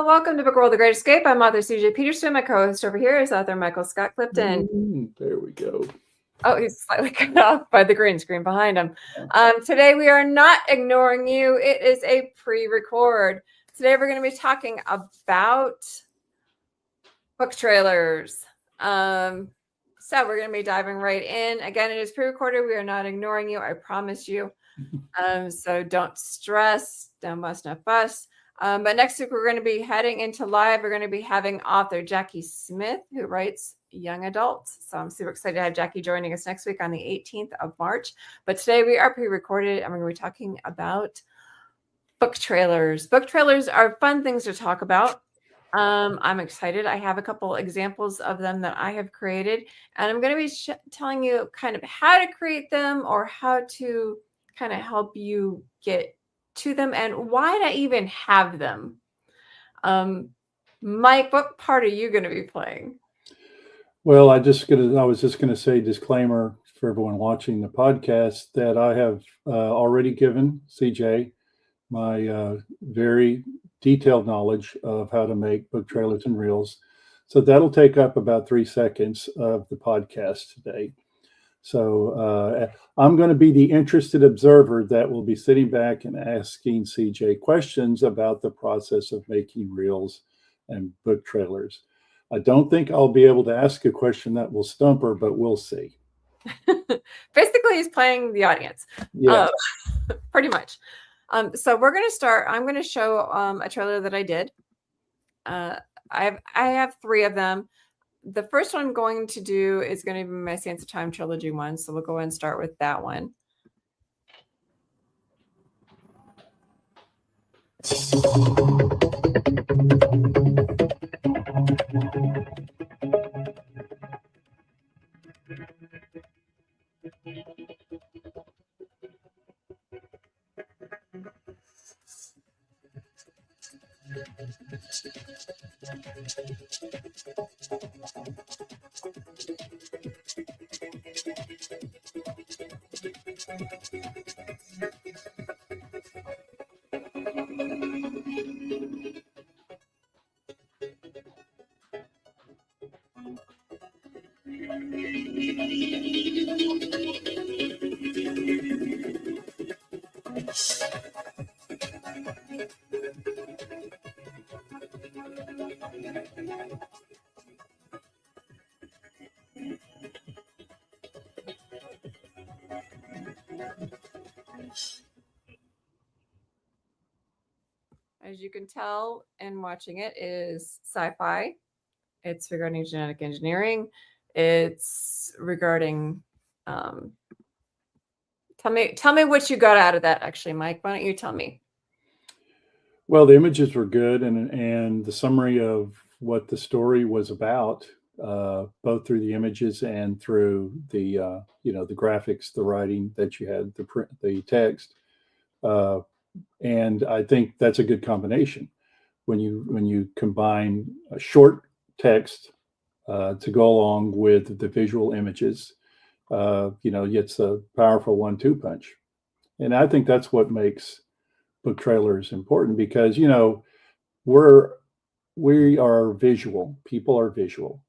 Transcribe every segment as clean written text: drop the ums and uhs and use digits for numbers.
welcome to Book World: The Great Escape. I'm author CJ Peterson. My co-host over here is author Michael Scott Clifton. There we go. Oh, he's slightly cut off by the green screen behind him. Today we are not ignoring you. It is a pre-record. Today we're going to be talking about book trailers. So we're going to be diving right in. Again, it is pre-recorded. We are not ignoring you. I promise you. So don't stress. Don't bust, no fuss. But next week, we're going to be heading into live. We're going to be having author Jackie Smith, who writes young adults. So I'm super excited to have Jackie joining us next week on the 18th of March. But today we are pre-recorded, and we're going to be talking about book trailers. Book trailers are fun things to talk about. I'm excited. I have a couple examples of them that I have created, and I'm going to be telling you kind of how to create them or how to kind of help you get to them and why to even have them. Mike, what part are you going to be playing? Well, I was just gonna say disclaimer for everyone watching the podcast that I have already given CJ my very detailed knowledge of how to make book trailers and reels. So that'll take up about 3 seconds of the podcast today. So I'm going to be the interested observer that will be sitting back and asking CJ questions about the process of making reels and book trailers. I don't think I'll be able to ask a question that will stump her, but we'll see. Basically, he's playing the audience. Yeah. Pretty much. So we're going to start. I'm going to show a trailer that I did. I have 3 of them. The first one I'm going to do is going to be my Sands of Time trilogy one. So we'll go ahead and start with that one. As you can tell in watching it is sci-fi. It's regarding genetic engineering. It's regarding tell me what you got out of that, actually, Mike. Why don't you tell me? Well, the images were good, and the summary of what the story was about, both through the images and through the the graphics, the writing that you had, the print, the text, and I think that's a good combination when you combine a short text to go along with the visual images. It's a powerful 1-2 punch, and I think that's what makes book trailers important because we are visual. People are visual,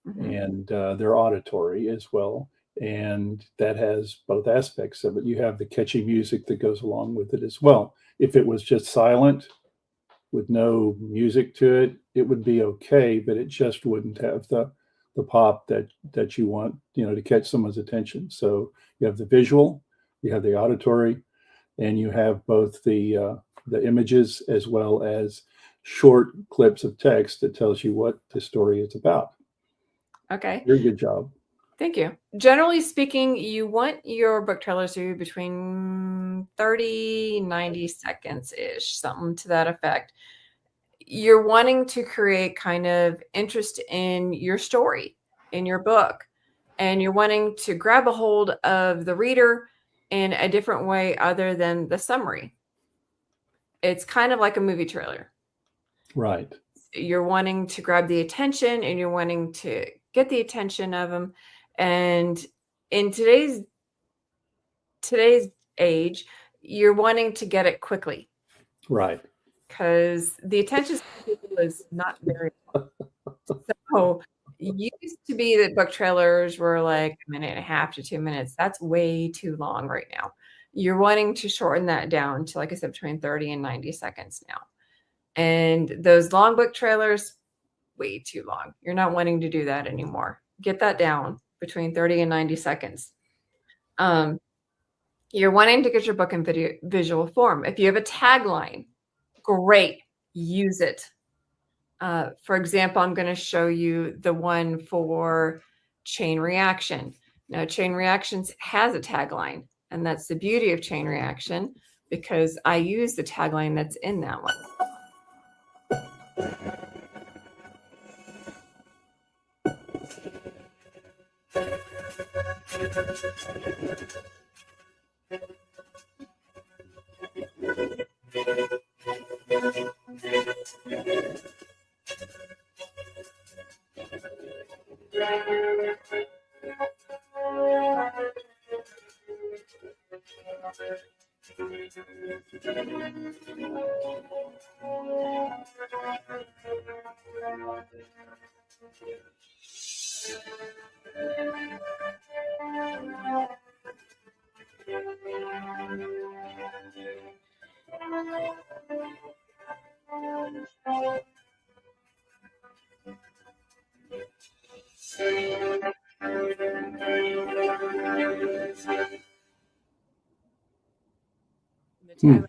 and they're auditory as well, and that has both aspects of it. You have the catchy music that goes along with it as well. If it was just silent with no music to it, it would be okay, but it just wouldn't have the pop that you want, to catch someone's attention. So you have the visual, you have the auditory, and you have both the images as well as short clips of text that tells you what the story is about. Okay. Very good job. Thank you. Generally speaking, you want your book trailers to be between 30, 90 seconds-ish, something to that effect. You're wanting to create kind of interest in your story, in your book, and you're wanting to grab a hold of the reader in a different way other than the summary. It's kind of like a movie trailer. Right. You're wanting to grab the attention and you're wanting to get the attention of them. And in today's age, you're wanting to get it quickly. Right. because the attention span of people is not very long. So it used to be that book trailers were like a minute and a half to 2 minutes. That's way too long right now. You're wanting to shorten that down to, like I said, between 30 and 90 seconds now. And those long book trailers, way too long. You're not wanting to do that anymore. Get that down between 30 and 90 seconds. You're wanting to get your book in visual form. If you have a tagline, great, use it. For example, I'm going to show you the one for Chain Reaction. Now, Chain Reactions has a tagline, and that's the beauty of Chain Reaction, because I use the tagline that's in that one.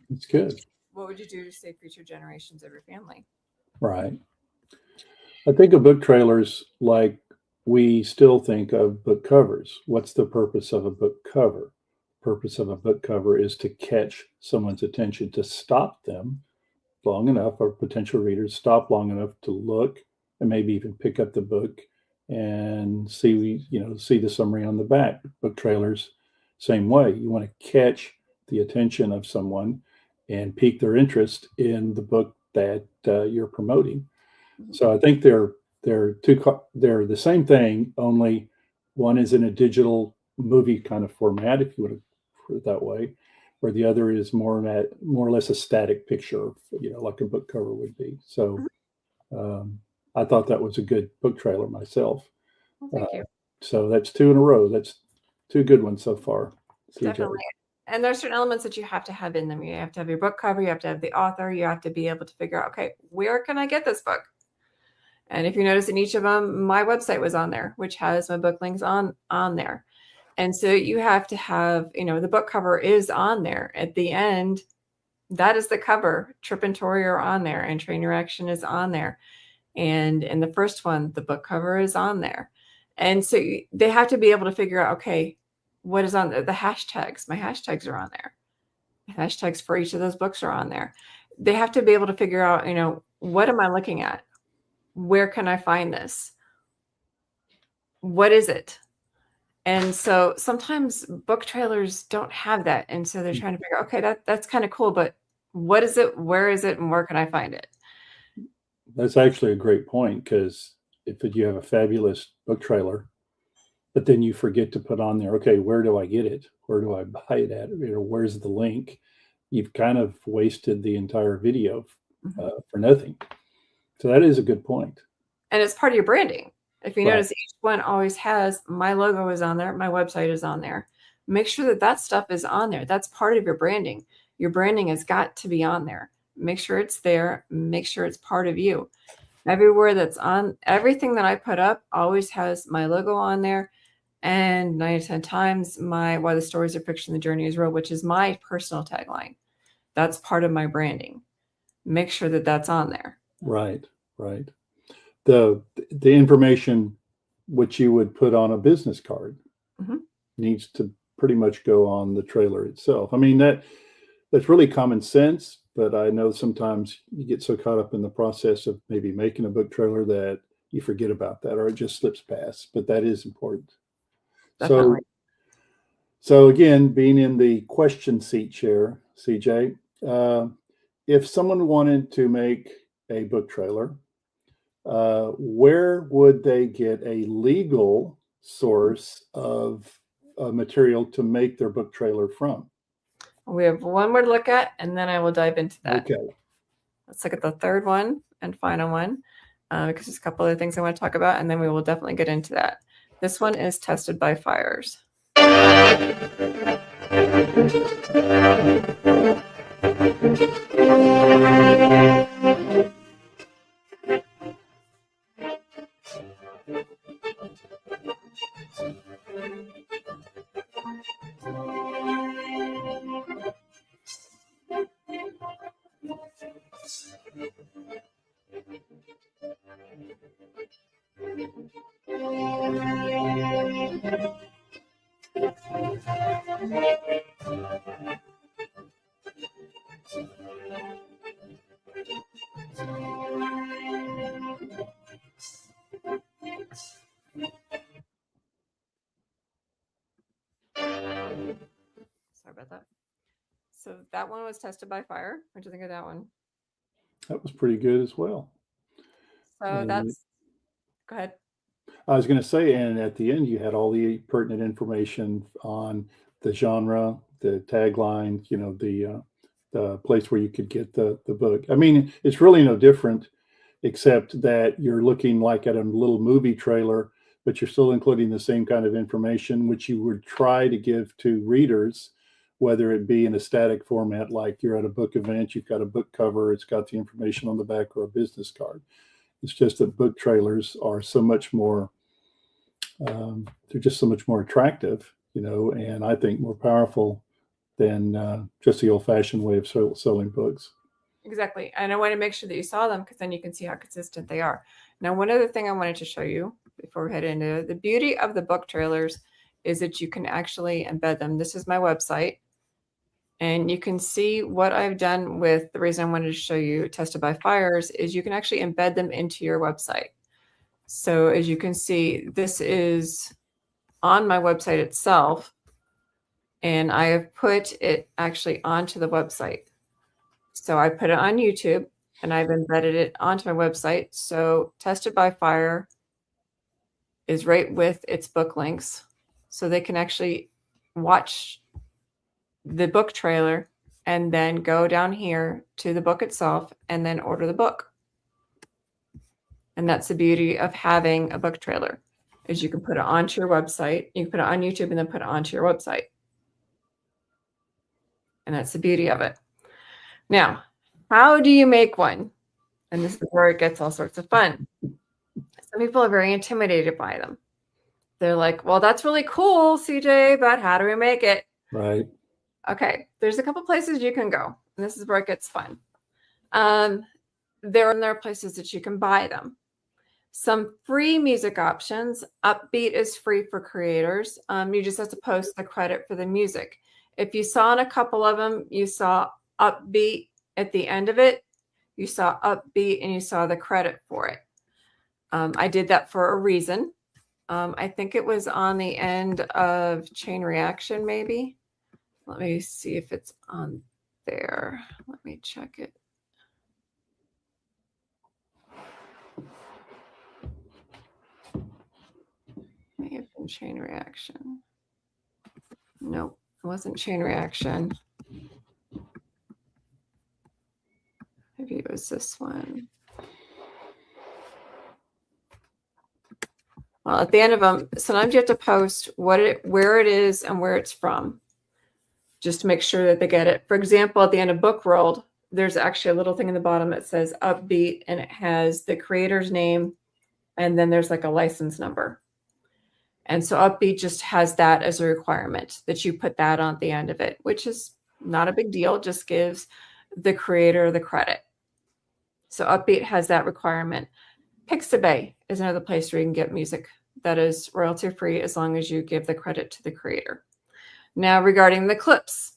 That's good. What would you do to save future generations of your family? Right. I think of book trailers like we still think of book covers. What's the purpose of a book cover? Purpose of a book cover is to catch someone's attention, to stop them long enough, or potential readers stop long enough to look and maybe even pick up the book and see the summary on the back. Book trailers, same way. You want to catch the attention of someone and pique their interest in the book that you're promoting. So I think they're the same thing, only one is in a digital movie kind of format, if you want to put it that way, where the other is more or less a static picture, like a book cover would be. So I thought that was a good book trailer myself. Well, thank you. So that's 2 in a row. That's 2 good ones so far. CJ. Definitely. And there's certain elements that you have to have in them. You have to have your book cover, you have to have the author, you have to be able to figure out, okay, where can I get this book? And if you notice in each of them, my website was on there, which has my book links on there. And so you have to have, the book cover is on there. At the end, that is the cover. Trip and Tori are on there, and Train Your Action is on there. And in the first one, the book cover is on there. And so they have to be able to figure out, okay, what is on the hashtags? My hashtags are on there. Hashtags for each of those books are on there. They have to be able to figure out, what am I looking at? Where can I find this? What is it? And so sometimes book trailers don't have that. And so they're trying to figure out, okay, that's kind of cool, but what is it? Where is it? And where can I find it? That's actually a great point, because if you have a fabulous book trailer, but then you forget to put on there, okay, where do I get it? Where do I buy it at? Where's the link? You've kind of wasted the entire video for nothing. So that is a good point. And it's part of your branding. If you notice, each one always has my logo is on there, my website is on there. Make sure that stuff is on there. That's part of your branding. Your branding has got to be on there. Make sure it's there. Make sure it's part of you. Everywhere that's on, everything that I put up always has my logo on there. And 9 to 10 times why the stories are fiction, the journey is real, which is my personal tagline. That's part of my branding. Make sure that that's on there. Right. The information which you would put on a business card needs to pretty much go on the trailer itself. I mean, that's really common sense, but I know sometimes you get so caught up in the process of maybe making a book trailer that you forget about that, or it just slips past. But that is important. Definitely. So again, being in the question seat chair, CJ, if someone wanted to make a book trailer, where would they get a legal source of material to make their book trailer from? We have one more to look at, and then I will dive into that. Okay. Let's look at the third one and final one, because there's a couple other things I want to talk about, and then we will definitely get into that. This one is Tested by Fires. Sorry about that. So that one was tested by fire. What do you think of that one? That was pretty good as well. So And that's, go ahead. I was going to say, and at the end, you had all the pertinent information on the genre, the tagline, the place where you could get the book. I mean, it's really no different, except that you're looking like at a little movie trailer, but you're still including the same kind of information, which you would try to give to readers, whether it be in a static format, like you're at a book event, you've got a book cover, it's got the information on the back, or a business card. It's just that book trailers are so much more, they're just so much more attractive, and I think more powerful than just the old-fashioned way of selling books. Exactly. And I want to make sure that you saw them, because then you can see how consistent they are. Now, one other thing I wanted to show you before we head into it, the beauty of the book trailers is that you can actually embed them. This is my website, and you can see what I've done with the reason I wanted to show you Tested by Fires is you can actually embed them into your website. So as you can see, this is on my website itself, and I have put it actually onto the website. So I put it on YouTube and I've embedded it onto my website. So Tested by Fire is right with its book links. So they can actually watch the book trailer and then go down here to the book itself and then order the book. And that's the beauty of having a book trailer, is you can put it onto your website. You can put it on YouTube and then put it onto your website. And that's the beauty of it. Now, how do you make one? And this is where it gets all sorts of fun. Some people are very intimidated by them. They're like, well, that's really cool, CJ, but how do we make it? Right. Okay, there's a couple places you can go. And this is where it gets fun. There are places that you can buy them. Some free music options. Upbeat is free for creators. You just have to post the credit for the music. If you saw in a couple of them, you saw Upbeat at the end of it. You saw Upbeat and you saw the credit for it. I did that for a reason. I think it was on the end of Chain Reaction, maybe. Let me see if it's on there. Let me check it. May have been Chain Reaction. Nope, it wasn't Chain Reaction. Maybe it was this one. Well, at the end of them, sometimes you have to post where it is and where it's from, just to make sure that they get it. For example, at the end of Book World, there's actually a little thing in the bottom that says Upbeat, and it has the creator's name, and then there's like a license number. And so Upbeat just has that as a requirement, that you put that on the end of it, which is not a big deal, just gives the creator the credit. So Upbeat has that requirement. Pixabay is another place where you can get music that is royalty free as long as you give the credit to the creator. Now, regarding the clips,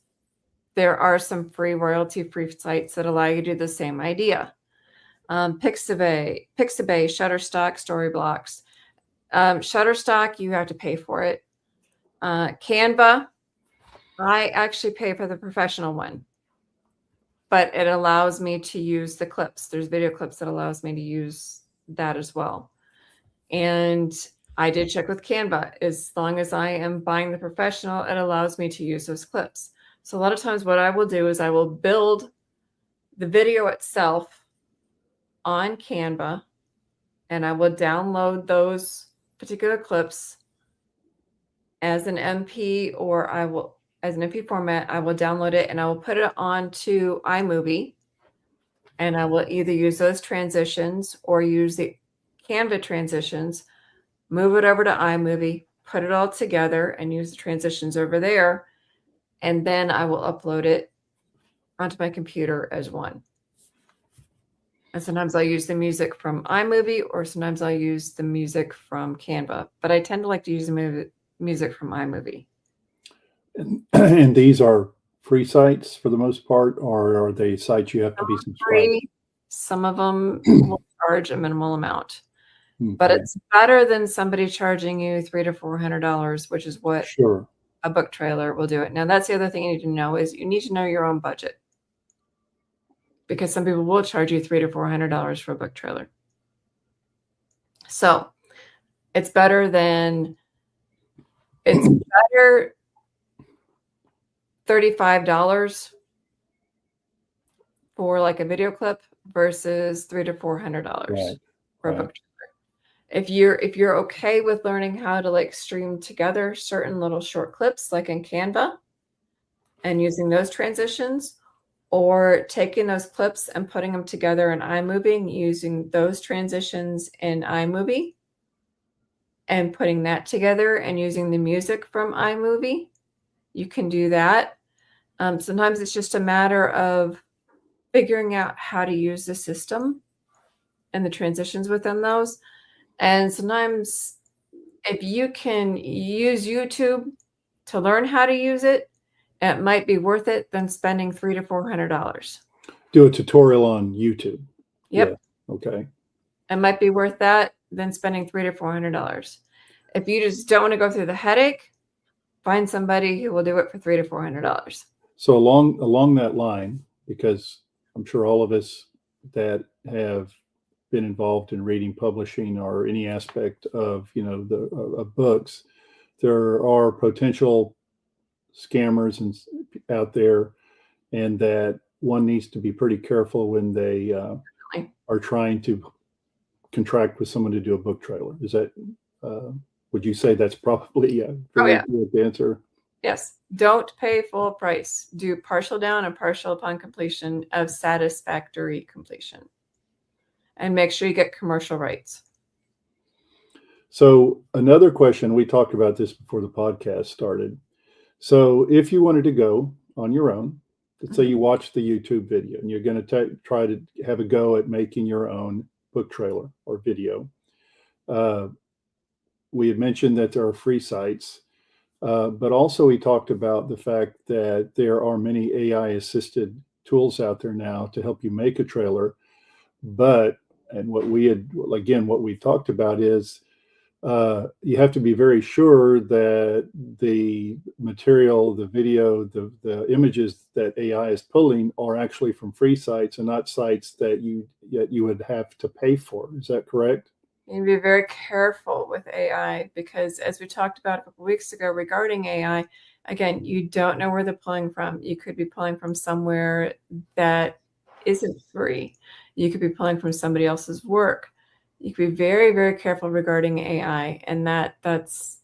there are some free royalty free sites that allow you to do the same idea. Pixabay, Shutterstock, Storyblocks. Shutterstock, you have to pay for it. Canva, I actually pay for the professional one, but it allows me to use the clips. There's video clips that allows me to use that as well. And I did check with Canva. As long as I am buying the professional, it allows me to use those clips. So a lot of times what I will do is I will build the video itself on Canva, and I will download those particular clips as an MP, or as an MP format. I will download it and I will put it onto iMovie, and I will either use those transitions or use the Canva transitions, move it over to iMovie, put it all together and use the transitions over there. And then I will upload it onto my computer as one. And sometimes I'll use the music from iMovie, or sometimes I'll use the music from Canva. But I tend to like to use the music from iMovie. And these are free sites for the most part, or are they sites you have to be subscribed? Free. Some of them will charge a minimal amount. Okay. But it's better than somebody charging you $300 to $400, which is what a book trailer will do it. Now, that's the other thing you need to know is you need to know your own budget, because some people will charge you $300 to $400 for a book trailer. So it's better $35 for like a video clip versus $300 to $400 for a book trailer. If you're okay with learning how to like stream together certain little short clips like in Canva and using those transitions, or taking those clips and putting them together in iMovie and using those transitions in iMovie and putting that together and using the music from iMovie, you can do that. Sometimes it's just a matter of figuring out how to use the system and the transitions within those. And sometimes if you can use YouTube to learn how to use it, it might be worth it than spending $300 to $400. Do a tutorial on YouTube. Yep. Yeah. Okay. It might be worth that than spending $300 to $400. If you just don't want to go through the headache, find somebody who will do it for $300 to $400. So along that line, because I'm sure all of us that have been involved in reading, publishing, or any aspect of of books, there are potential scammers out there, and that one needs to be pretty careful when they are trying to contract with someone to do a book trailer. Is that would you say that's probably a very good answer? Yes. Don't pay full price. Do partial down and partial upon completion of satisfactory completion. And make sure you get commercial rights. So another question, we talked about this before the podcast started. So if you wanted to go on your own, let's say you watch the YouTube video and you're going to try to have a go at making your own book trailer or video. We had mentioned that there are free sites, but also we talked about the fact that there are many AI assisted tools out there now to help you make a trailer. And what we talked about is you have to be very sure that the material, the video, the images that AI is pulling are actually from free sites and not sites that you would have to pay for. Is that correct? You need to be very careful with AI, because as we talked about a couple of weeks ago regarding AI, again, you don't know where they're pulling from. You could be pulling from somewhere that isn't free. You could be pulling from somebody else's work. You could be very, very careful regarding AI, and that's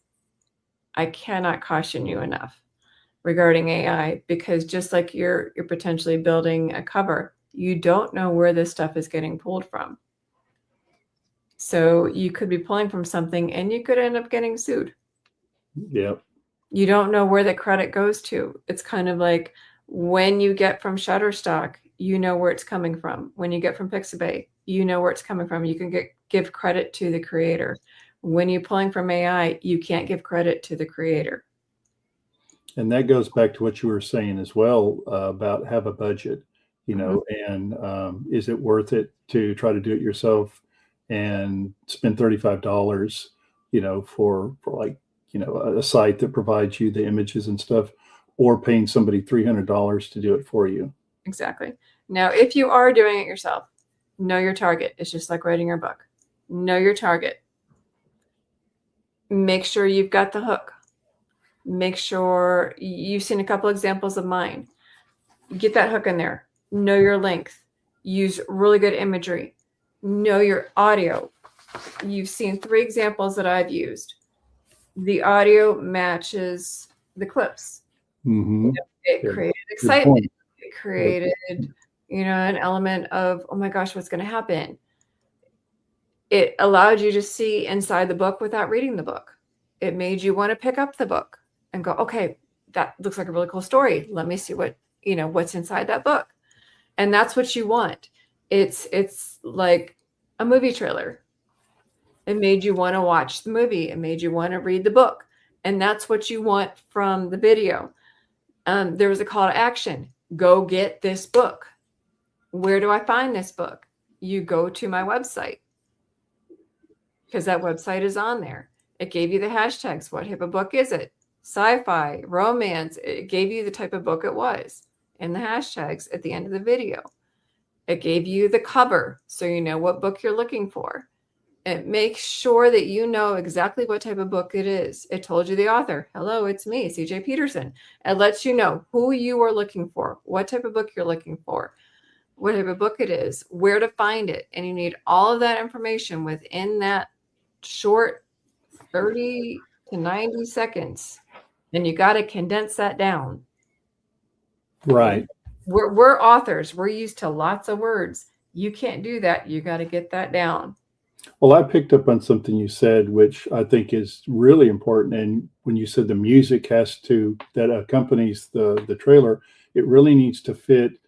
I cannot caution you enough regarding AI, because just like you're potentially building a cover, you don't know where this stuff is getting pulled from. So you could be pulling from something and you could end up getting sued. Yeah. You don't know where the credit goes to. It's kind of like when you get from Shutterstock, you know where it's coming from. When you get from Pixabay, you know where it's coming from. You can give credit to the creator. When you're pulling from AI, you can't give credit to the creator. And that goes back to what you were saying as well about have a budget, and is it worth it to try to do it yourself and spend $35, for like, a site that provides you the images and stuff, or paying somebody $300 to do it for you. Exactly. Now, if you are doing it yourself, know your target. It's just like writing your book. Know your target. Make sure you've got the hook. Make sure you've seen a couple examples of mine. Get that hook in there. Know your length. Use really good imagery. know your audio. You've seen 3 examples that I've used. The audio matches the clips. Mm-hmm. It Yeah. created Good excitement. point. It created, an element of, oh my gosh, what's going to happen? It allowed you to see inside the book without reading the book. It made you want to pick up the book and go, okay, that looks like a really cool story. Let me see what's inside that book. And that's what you want. It's like a movie trailer. It made you want to watch the movie. It made you want to read the book. And that's what you want from the video. There was a call to action. Go get this book. Where do I find this book? You go to my website, because that website is on there. It gave you the hashtags. What type of book is it? Sci-fi, romance. It gave you the type of book it was in the hashtags at the end of the video. It gave you the cover, so you know what book you're looking for. It makes sure that you know exactly what type of book it is. It told you the author. Hello, it's me, C.J. Peterson. It lets you know who you are looking for, what type of book you're looking for, what type of book it is, where to find it. And you need all of that information within that short 30 to 90 seconds. And you got to condense that down. Right. We're authors. We're used to lots of words. You can't do that. You got to get that down. Well, I picked up on something you said, which I think is really important. And when you said the music that accompanies the trailer, it really needs to fit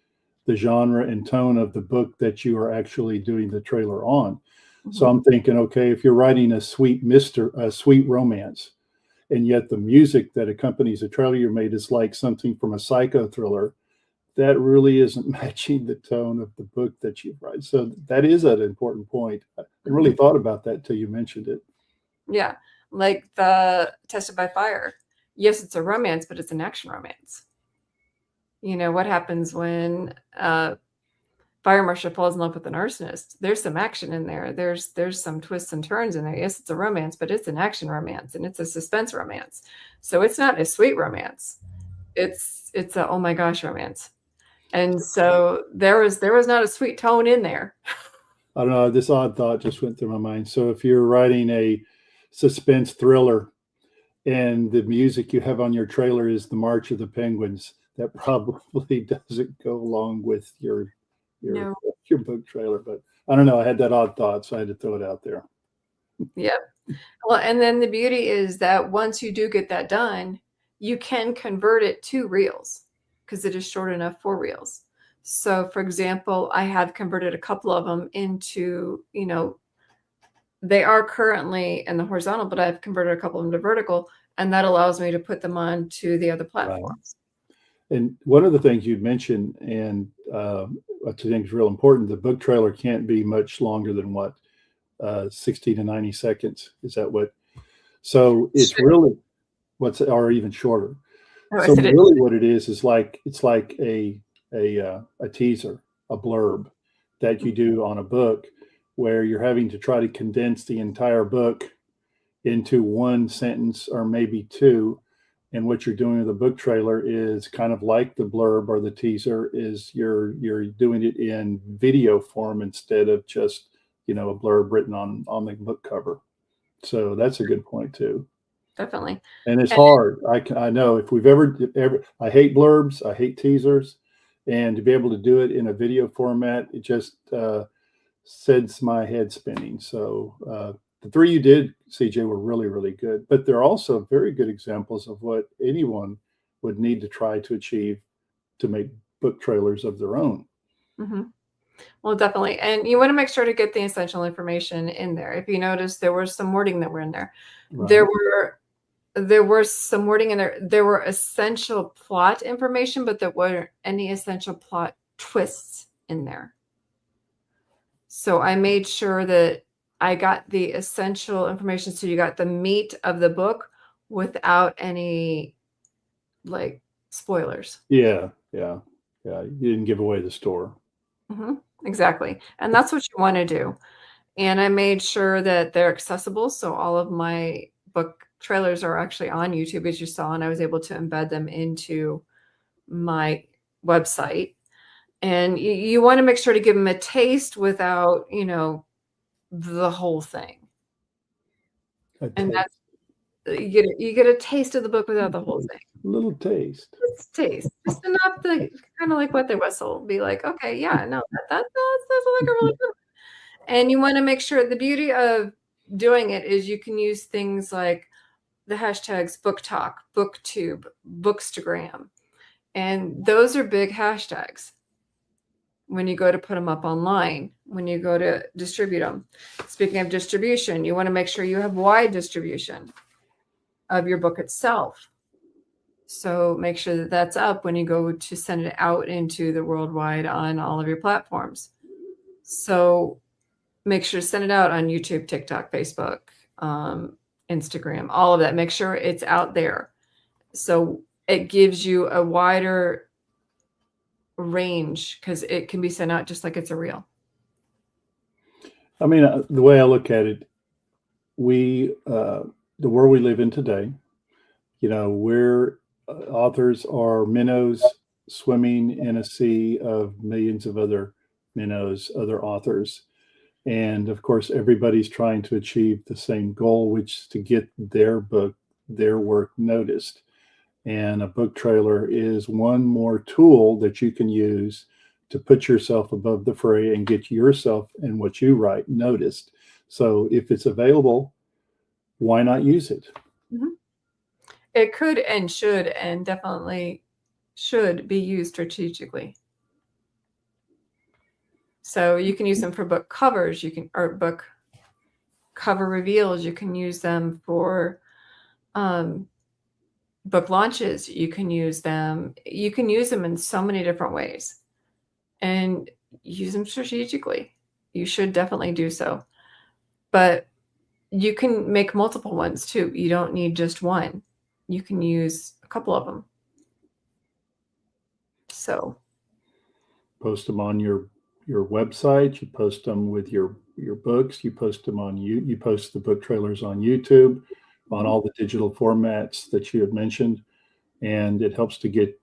the genre and tone of the book that you are actually doing the trailer on. Mm-hmm. So I'm thinking, okay, if you're writing a sweet romance, and yet the music that accompanies the trailer you made is like something from a psycho thriller, that really isn't matching the tone of the book that you write. So that is an important point. I really thought about that till you mentioned it. Yeah. Like the Tested by Fire. Yes, it's a romance, but it's an action romance. What happens when fire marshal falls in love with an arsonist? There's some action in there. There's some twists and turns in there. Yes, it's a romance, but it's an action romance, and it's a suspense romance. So it's not a sweet romance. It's a oh my gosh romance. And so there was not a sweet tone in there. I don't know. This odd thought just went through my mind. So if you're writing a suspense thriller and the music you have on your trailer is the March of the Penguins, that probably doesn't go along with your book trailer. But I don't know. I had that odd thought, so I had to throw it out there. Yeah. Well, and then the beauty is that once you do get that done, you can convert it to reels, because it is short enough for reels. So, for example, I have converted a couple of them into, they are currently in the horizontal, but I've converted a couple of them to vertical, and that allows me to put them on to the other platforms. Right. And one of the things you mentioned, and I think is real important, the book trailer can't be much longer than 60 to 90 seconds. Is that what? So it's really or even shorter. So really what it is like, it's like a teaser, a blurb that you do on a book, where you're having to try to condense the entire book into one sentence or maybe two. And what you're doing with the book trailer is kind of like the blurb or the teaser, is you're doing it in video form instead of just, a blurb written on the book cover. So that's a good point too. Definitely. And it's hard. I know if we've ever, I hate blurbs, I hate teasers, and to be able to do it in a video format, it just sends my head spinning. So the 3 you did, CJ, were really, really good, but they're also very good examples of what anyone would need to try to achieve to make book trailers of their own. Mm-hmm. Well, definitely. And you want to make sure to get the essential information in there. If you notice, there was some wording that were in there. Right. There were some wording in there. There were essential plot information, but there weren't any essential plot twists in there. So I made sure that I got the essential information. So you got the meat of the book without any spoilers. Yeah. You didn't give away the store. Mm-hmm. Exactly. And that's what you want to do. And I made sure that they're accessible. So all of my book trailers are actually on YouTube, as you saw, and I was able to embed them into my website. And you want to make sure to give them a taste without, the whole thing. A And taste, you get a taste of the book without the whole thing. little taste. Just taste, just enough to kind of like wet their whistle. Be like, okay, yeah, no, that's like a really good one. And you want to make sure the beauty of doing it is you can use things like the hashtags book talk, booktube, bookstagram. And those are big hashtags when you go to put them up online, when you go to distribute them. Speaking of distribution, you want to make sure you have wide distribution of your book itself. So make sure that that's up when you go to send it out into the worldwide on all of your platforms. So make sure to send it out on YouTube, TikTok, Facebook, Instagram, all of that. Make sure it's out there. So it gives you a wider range because it can be sent out just like it's a reel. I mean, the way I look at it, the world we live in today, we're authors are minnows swimming in a sea of millions of other minnows, other authors. And of course, everybody's trying to achieve the same goal, which is to get their book, their work noticed. And a book trailer is one more tool that you can use to put yourself above the fray and get yourself and what you write noticed. So if it's available, why not use it? Mm-hmm. It could and should and definitely should be used strategically. So you can use them for book covers, or book cover reveals. You can use them for book launches. You can use them in so many different ways, and use them strategically. You should definitely do so. But you can make multiple ones too. You don't need just one. You can use a couple of them. So post them on your website, you post them with your books, you post them on you post the book trailers on YouTube, on all the digital formats that you had mentioned, and it helps to get,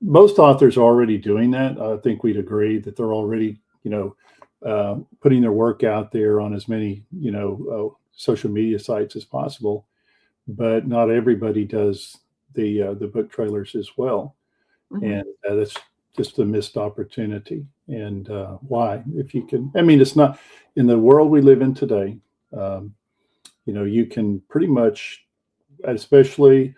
most authors are already doing that. I think we'd agree that they're already, putting their work out there on as many, social media sites as possible, but not everybody does the book trailers as well. Mm-hmm. And that's just a missed opportunity. And why? If you can, it's not in the world we live in today. You can pretty much, especially,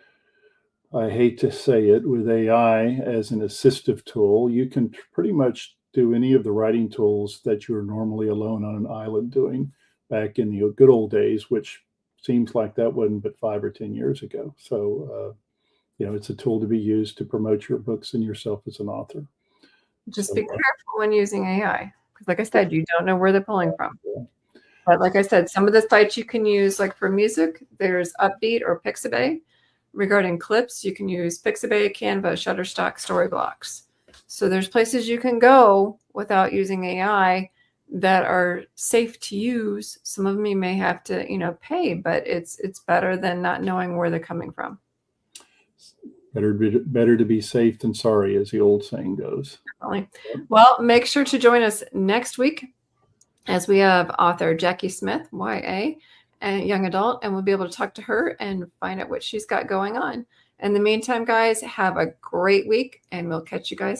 I hate to say it, with AI as an assistive tool, you can pretty much do any of the writing tools that you're normally alone on an island doing back in the good old days, which seems like that wasn't but 5 or 10 years ago. So, it's a tool to be used to promote your books and yourself as an author. Just be careful when using AI, because like I said, you don't know where they're pulling from. But like I said, some of the sites you can use, like for music, there's Upbeat or Pixabay. Regarding clips, you can use Pixabay, Canva, Shutterstock, Storyblocks. So there's places you can go without using AI that are safe to use. Some of them you may have to, pay, but it's better than not knowing where they're coming from. Better to be safe than sorry, as the old saying goes. Definitely. Well, make sure to join us next week as we have author Jackie Smith, YA, and young adult, and we'll be able to talk to her and find out what she's got going on. In the meantime, guys, have a great week, and we'll catch you guys